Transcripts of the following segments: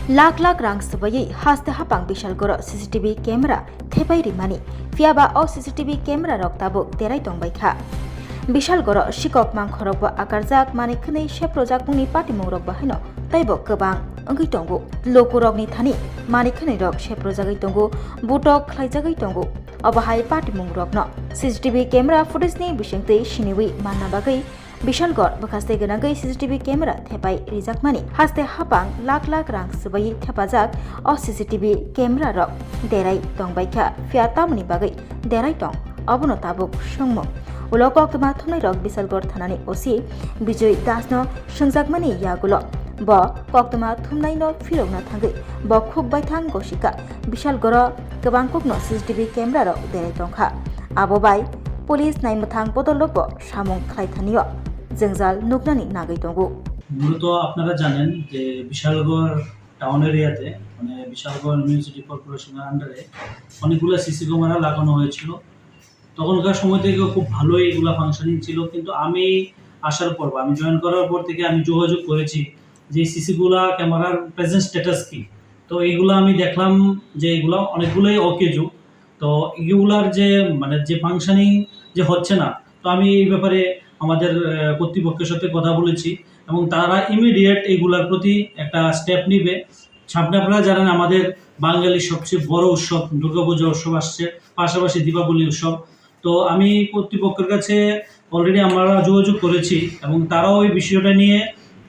लाख लाख रां सबायै हास्ते हापां बिशालगड़ CCTV camera थेपाई रिमानी फियाबा ओ CCTV camera रक ताबो तेराई दंबायखा बिशालगड़ शिकक मांखरकबो आकारजाक मानिखनै सेप्रजाक मुंनि पाटिमुंरक बाहायनो तैबो गोबां ओंगै दंगो लोकुरकनि थानि मानिखनै रक सेप्रजागै दंगो बुटक खलायजागै दंगो अबाहाय पाटिमुंरकनो सीसीटीवी कैमरा फुटेजनि बिसिंतै सिनिवि मानना बागै बिशालगड़ बखास्ते गोनांगै सीसीटीवी कैमरा थेपाई रिजाकमानि हास्ते हापां लाख लाख रां सुबायै थेपाजाक अ सीसीटीवी कैमरा रक देराय दंबायखा फिया तामुनि बागै देराय दं अबनो ताबुक संमु उलो कक्तमा थुमनाय रक बिशालगड़ थानानि ओसि बिजय दासनो संजाकमानि यागुलो ब कक्तमा थुमनायनो फिरौना थांगै ब खुकबायथां गसिका बिशालगड़ गोबां कुकनो सीसीटीवी कैमरा रक देराय दंखा आबोबाय पुलिस नायमथां बदलबो सामुं खालायथानियो जंजाल नुकनानि नागै दंगो মূলত আপনারা জানেন যে বিশালগড় টাউন এরিয়াতে মানে বিশালগড় মিউনিসিপালিটি কর্পোরেশনের আন্ডারে অনেকগুলো সিসি ক্যামেরা লাগানো হয়েছিল। তখনকার সময় থেকে খুব ভালোই এগুলো ফাংশনিং ছিল, কিন্তু আমি আসার পর বা আমি জয়েন করার পর থেকে আমি যোগাযোগ করেছি যে সিসিগুলা ক্যামেরার প্রেজেন্ট স্ট্যাটাস কি। তো এইগুলো আমি দেখলাম যে এগুলো অনেকগুলোই অকেজো। তো এগুলার যে মানে যে ফাংশনিং যে হচ্ছে না, তো আমি এই ব্যাপারে আমাদের কর্তৃপক্ষের সাথে কথা বলেছি এবং তারা ইমিডিয়েট এগুলার প্রতি একটা স্টেপ নিবে। সামনে আপনারা জানেন আমাদের বাঙালির সবচেয়ে বড় উৎসব দুর্গাপূজা উৎসব আসছে, পাশাপাশি দীপাবলি উৎসব। তো আমি কর্তৃপক্ষের কাছে অলরেডি আমরা যোগাযোগ করেছি এবং তারাও এই বিষয়টা নিয়ে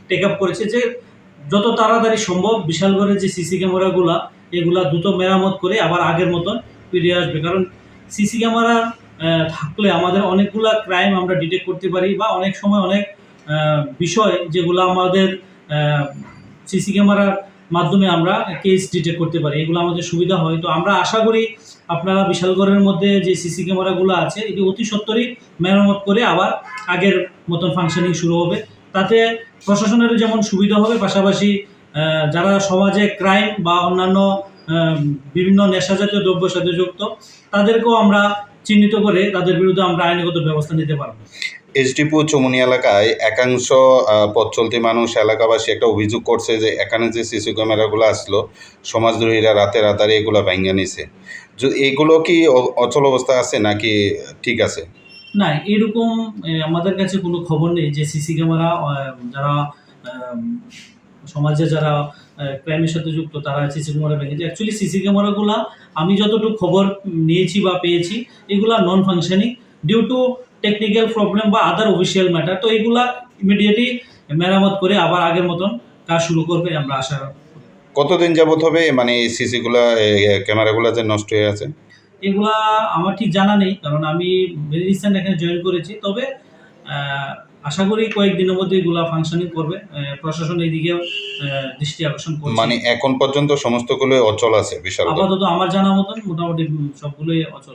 টেক আপ করেছে যে যত তাড়াতাড়ি সম্ভব বিশালগড়ের যে সিসি ক্যামেরাগুলা এগুলা দ্রুত মেরামত করে আবার আগের মতন ফিরে আসবে। কারণ সিসি ক্যামেরা থাকলে আমাদের অনেকগুলা ক্রাইম আমরা ডিটেক্ট করতে পারি বা অনেক সময় অনেক বিষয় যেগুলো আমাদের সিসি ক্যামেরার মাধ্যমে আমরা কেস ডিটেক্ট করতে পারি, এগুলো আমাদের সুবিধা হয়। তো আমরা আশা করি আপনারা বিশালগড়ের মধ্যে যে সিসি ক্যামেরাগুলো আছে এটি অতি সত্বরই মেরামত করে আবার আগের মতন ফাংশনিং শুরু হবে। তাতে প্রশাসনেরও যেমন সুবিধা হবে, পাশাপাশি যারা সমাজে ক্রাইম বা অন্যান্য বিভিন্ন নেশাজাতীয় দ্রব্যের সাথে যুক্ত তাদেরকেও আমরা চিহ্নিত করে তাদের বিরুদ্ধে আমরা আইনগত ব্যবস্থা নিতে পারব। এসডিপু চৌমুনি এলাকায় একাংশ পথ চলতি মানুষ এলাকাবাসী একটা অভিযোগ করছে যে এখানে যে সিসি ক্যামেরাগুলো আসলো সমাজদ্রোহীরা রাতে রাতারে এগুলো ভাঙিয়ে নিছে। এগুলো কি অচল অবস্থা আছে নাকি ঠিক আছে? না, এরকম আমাদের কাছে কোনো খবর নেই যে সিসি ক্যামেরা যারা সমাজে যারা ক্রাইমের সাথে যুক্ত তারা সিসি ক্যামেরা ভেঙেছে। অ্যাকচুয়ালি সিসি ক্যামেরাগুলো আমি যতটুকু খবর নিয়েছি বা পেয়েছি এগুলা non functioning due to technical problem বা আদার অফিসিয়াল ম্যাটার। তো এগুলা ইমিডিয়েটলি মেরামত করে আবার আগের মতন কাজ শুরু করবে আমরা আশা করি। কতদিন যাবত হবে মানে এই সিসিগুলা ক্যামেরাগুলো যে নষ্ট হয়ে আছে? এগুলা আমার ঠিক জানা নেই, কারণ আমি ভেরি রিসেন্ট এখানে জয়েন করেছি। তবে আশা করি কয়েকদিনের মধ্যে এগুলা ফাংশনিং করবে। প্রশাসন এইদিকেও দৃষ্টি আকর্ষণ করছে। মানে এখন পর্যন্ত সমস্তগুলোই অচল আছে বিশাল? আপাতত আমার জানা মতন মোটামুটি সবগুলোই অচল।